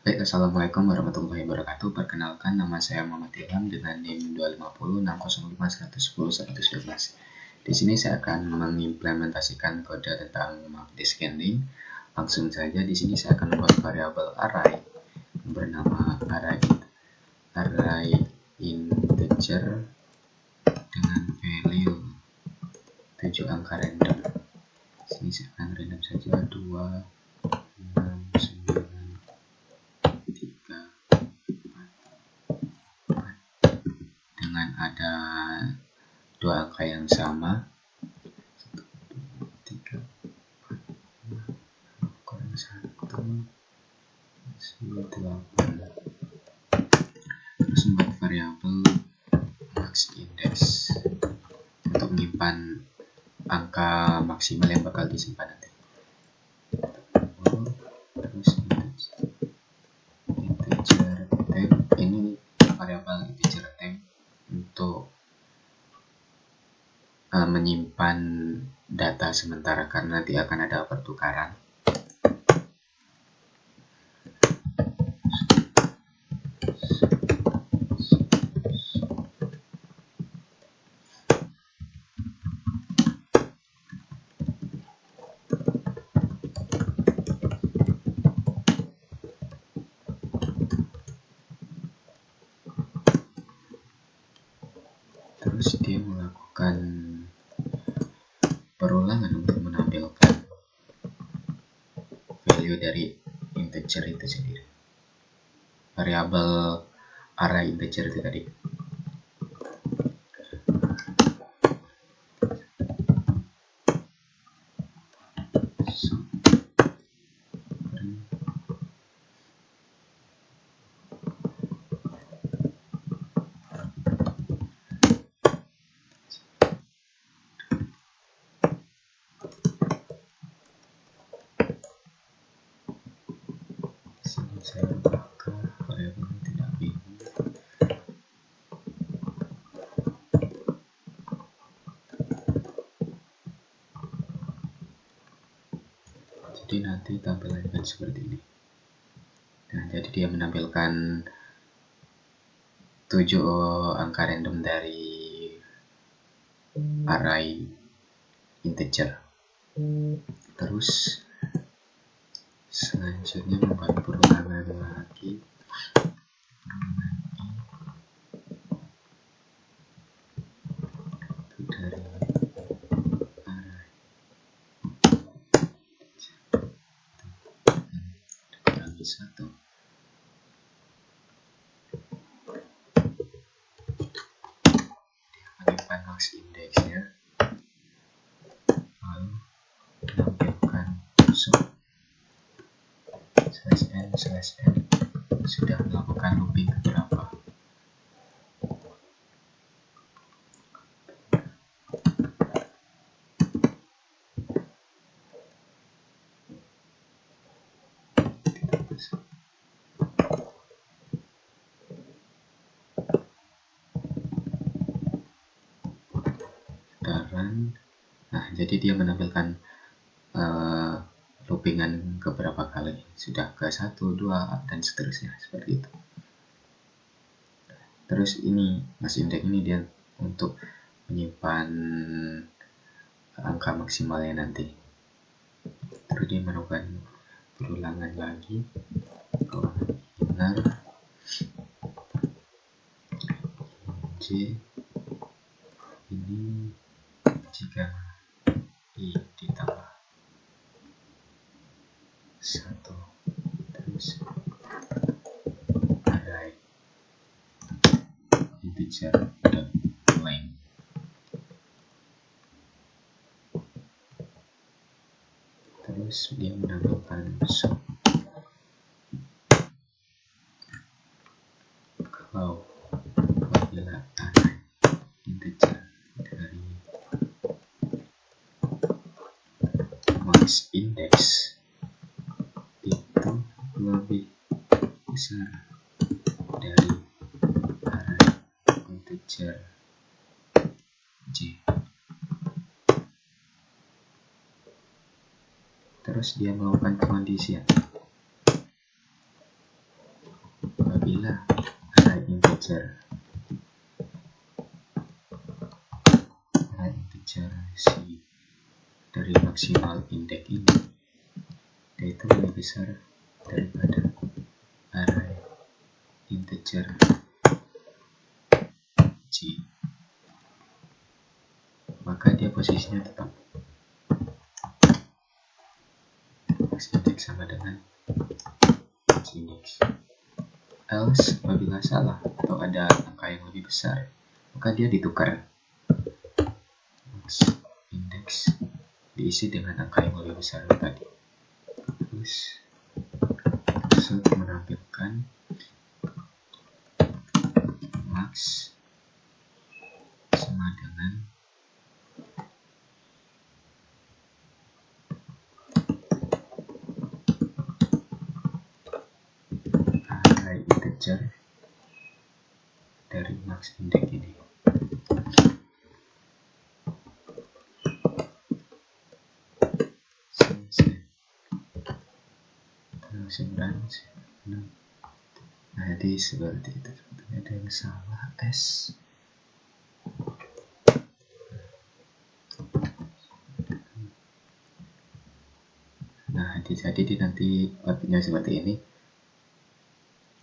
Baik, Assalamualaikum warahmatullahi wabarakatuh. Perkenalkan, nama saya Muhammad Ilham dengan NIM 25060511112. Di sini saya akan mengimplementasikan kode tentang disk scanning. Langsung saja, di sini saya akan membuat variabel array bernama array integer dengan value 7 angka random. Di sini saya akan random saja 2, 6, 9, 3, 4 dengan ada 2 angka yang sama, 3, 4, 5, kurang 1, 8. Terus membuat variabel max index untuk menyimpan angka maksimal yang bakal disimpan nanti. Terus integer temp, ini variabel integer temp untuk menyimpan data sementara karena nanti akan ada pertukaran. Terus dia melakukan perulangan untuk menampilkan value dari integer itu sendiri, variabel array integer itu tadi. Saya bakar variabel tidak bingung. Jadi nanti tampilannya seperti ini. Nah, jadi dia menampilkan 7 angka random dari array integer. Terus selanjutnya membuat perulangan lagi. Itu dari array lagi 1. Menyimpan max indexnya, lalu menampilkan /n/n sudah melakukan looping berapa. Nah, jadi dia menampilkan loopingan ke berapa kali, sudah ke 1, 2, dan seterusnya seperti itu. Terus ini max index ini dia untuk menyimpan angka maksimalnya nanti. Terus dia melakukan perulangan lagi, inner j ini jika i ditambah 1, terus array integer length. Terus dia menampilkan sub kalau apabila array integer dari max index itu lebih besar dari array integer j. Terus dia melakukan pengondisian. jadilah array integer si dari maksimal indeks ini, yaitu lebih besar daripada array integer G, maka dia posisinya tetap max index sama dengan max index. Else, apabila salah atau ada angka yang lebih besar, maka dia ditukar. Max index diisi dengan angka yang lebih besar tadi. Terus menampilkan max sama dengan array integer dari max index ini. Nah, jadi seperti itu. Sebetulnya ada yang salah S. Nah, jadi nanti outputnya seperti ini.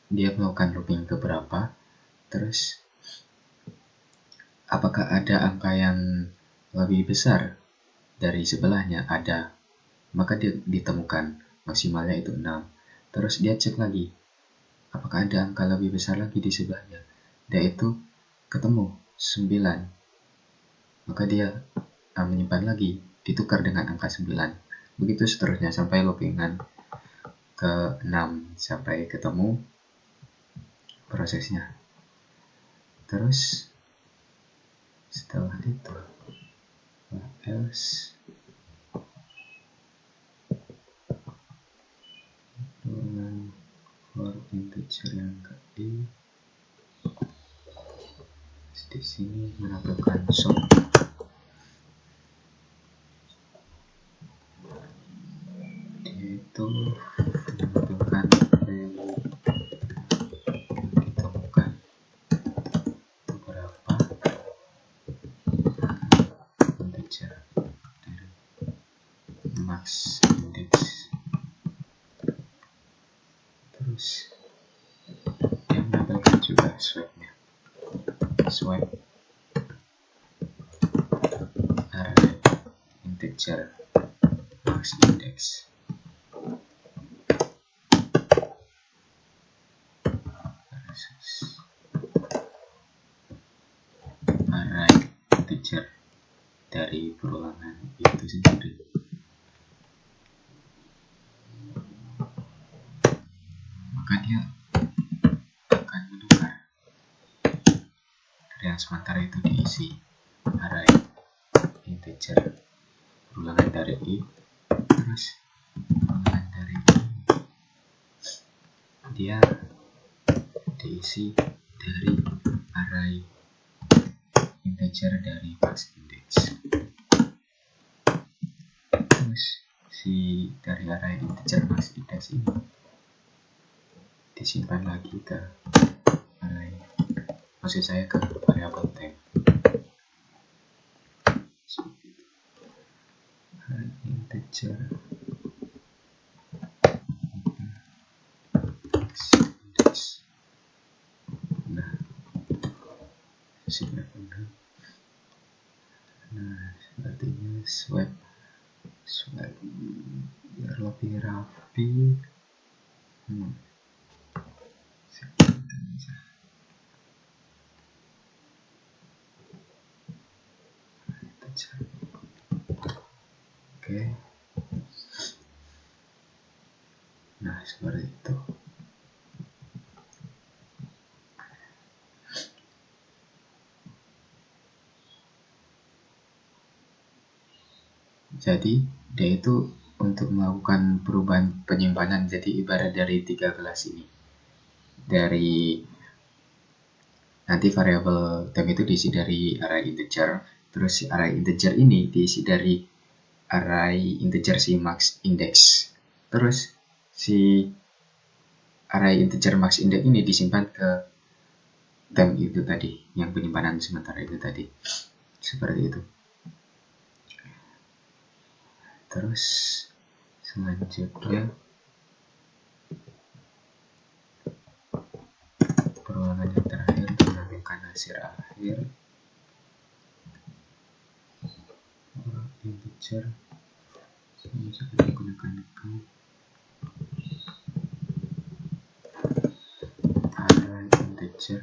Dia melakukan looping ke berapa, terus apakah ada angka yang lebih besar dari sebelahnya? Ada, maka dia ditemukan maksimalnya itu 6. Terus dia cek lagi apakah ada angka lebih besar lagi di sebelahnya, yaitu ketemu 9, maka dia menyimpan lagi, ditukar dengan angka 9. Begitu seterusnya sampai loopingan ke 6 sampai ketemu prosesnya. Terus setelah itu else for integer yang ke i, di sini menampilkan show, yaitu menampilkan value yang ditemukan itu berapa integer dari max index. Terus dia menampilkan juga swap-nya, swap array integer max index array integer dari perulangan itu sendiri. Maka dia akan menukar yang sementara itu diisi array integer ulangan dari i, terus ulangan dari i dia diisi dari array integer dari max index. Terus si dari array integer max index ini disimpan lagi ke array, maksud saya ke variabel temp. Array integer max index. Nah, sepertinya swap biar lebih rapi. Oke. Nah, seperti itu. Jadi dia itu untuk melakukan perubahan penyimpanan, jadi ibarat dari 3 kelas ini. Dari nanti variabel temp itu diisi dari array integer, terus si array integer ini diisi dari array integer si max index. Terus si array integer max index ini disimpan ke temp itu tadi, yang penyimpanan sementara itu tadi, seperti itu. Terus selanjutnya perulangan yang terakhir untuk menampilkan hasil akhir integer bisa digunakan array integer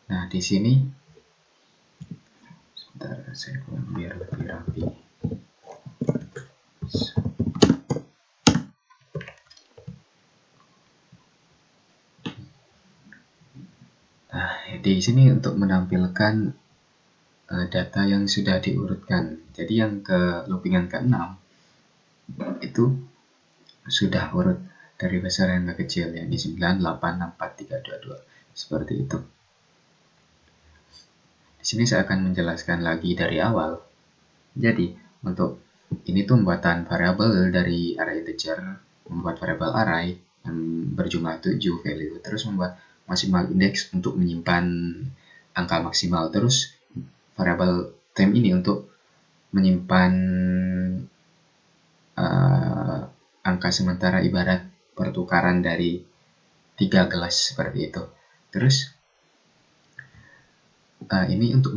Nah, di sini sebentar saya buat biar lebih rapi. Nah, di sini untuk menampilkan data yang sudah diurutkan. Jadi yang ke loopingan ke-6 itu sudah urut dari besar yang ke kecil, yang di 9, 8, 6, 4, 3, 2, 2. Seperti itu. Di sini saya akan menjelaskan lagi dari awal. Jadi, untuk ini tuh pembuatan variabel dari array integer, membuat variabel array yang berjumlah 7 value, terus membuat maksimal index untuk menyimpan angka maksimal, terus variabel temp ini untuk menyimpan angka sementara ibarat pertukaran dari 3 gelas seperti itu. Terus ini untuk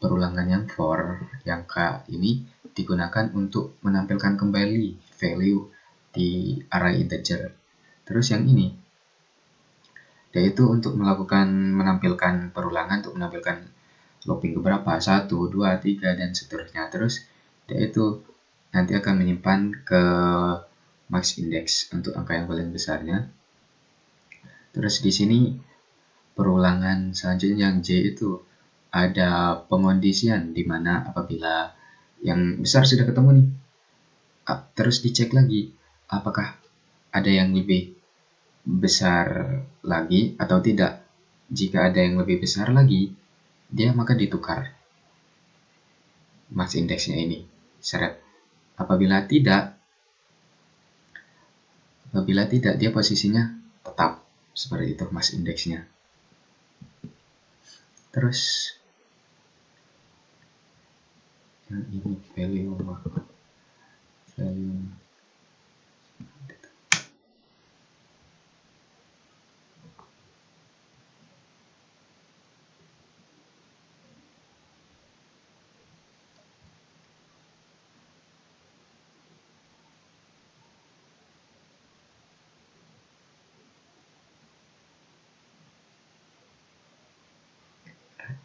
perulangan yang for yang K ini digunakan untuk menampilkan kembali value di array integer. Terus yang ini yaitu untuk menampilkan perulangan, untuk menampilkan looping keberapa, 1, 2, 3 dan seterusnya. Terus yaitu nanti akan menyimpan ke max index untuk angka yang paling besarnya. Terus di sini perulangan selanjutnya yang J itu ada pengondisian, di mana apabila yang besar sudah ketemu nih, terus dicek lagi apakah ada yang lebih besar lagi atau tidak. Jika ada yang lebih besar lagi, dia maka ditukar max index-nya ini. Syarat apabila tidak, dia posisinya tetap seperti itu max index-nya. Terus yang ini value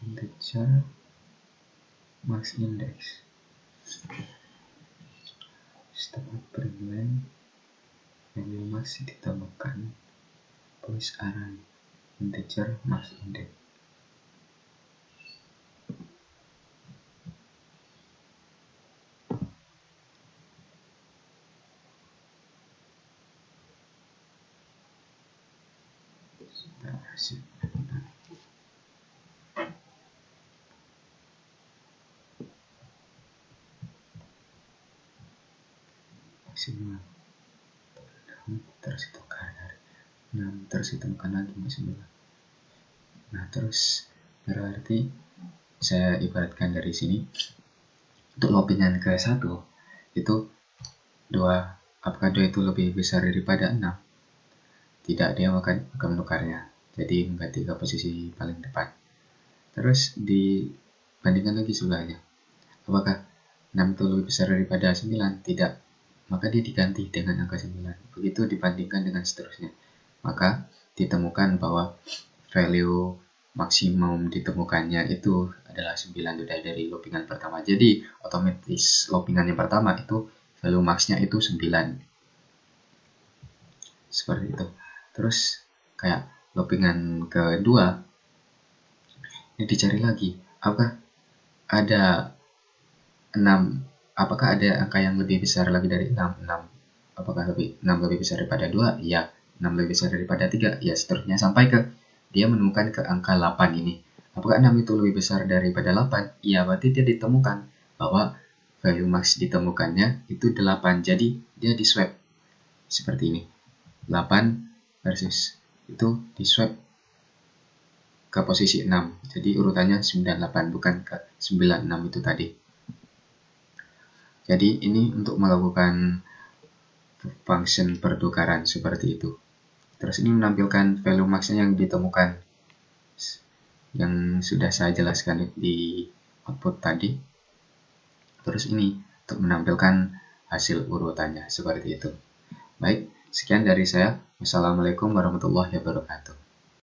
integer max index. Setelah print value max ditambahkan voice array integer max index. Maksimal 6 terus ditukar dari 6 terus ditemukan lagi maksimal. Nah, terus berarti saya ibaratkan dari sini untuk loopingan ke 1 itu 2, apakah 2 itu lebih besar daripada 6? Tidak, dia akan menukarnya, jadi mengganti ke posisi paling depan. Terus dibandingkan lagi sebelahnya, apakah 6 itu lebih besar daripada 9? Tidak, maka dia diganti dengan angka 9. Begitu dibandingkan dengan seterusnya, maka ditemukan bahwa value maksimum ditemukannya itu adalah 9 sudah dari loopingan pertama. Jadi otomatis loopingan yang pertama itu value max-nya itu 9. Seperti itu. Terus kayak loopingan kedua, ini dicari lagi, apakah ada angka yang lebih besar lagi dari 6? Apakah 6 lebih besar daripada 2? Ya. 6 lebih besar daripada 3? Ya, seterusnya sampai ke dia menemukan ke angka 8 ini. Apakah 6 itu lebih besar daripada 8? Ya, berarti dia ditemukan bahwa value max ditemukannya itu 8. Jadi dia di swap seperti ini. 8 versus itu di swap ke posisi 6. Jadi urutannya 98, bukan ke 96 itu tadi. Jadi ini untuk melakukan function pertukaran seperti itu. Terus ini menampilkan value max-nya yang ditemukan, yang sudah saya jelaskan di output tadi. Terus ini untuk menampilkan hasil urutannya seperti itu. Baik, sekian dari saya. Wassalamualaikum warahmatullahi wabarakatuh.